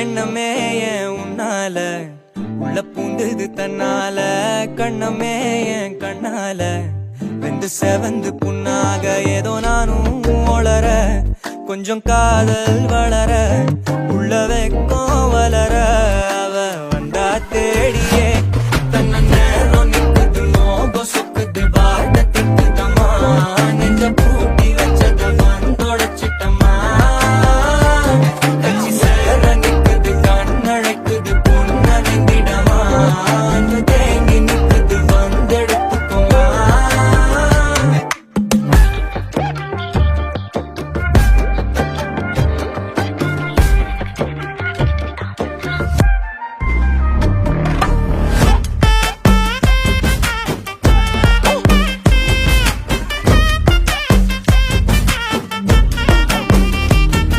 எண்ணமே ஏன் உன்னால உள்ள பூந்தது தன்னால கண்ணமே என் கண்ணால வெந்து செவந்து புண்ணாக ஏதோ நானும் ஒளர கொஞ்சம் காதல் வளர உள்ள வைக்கும்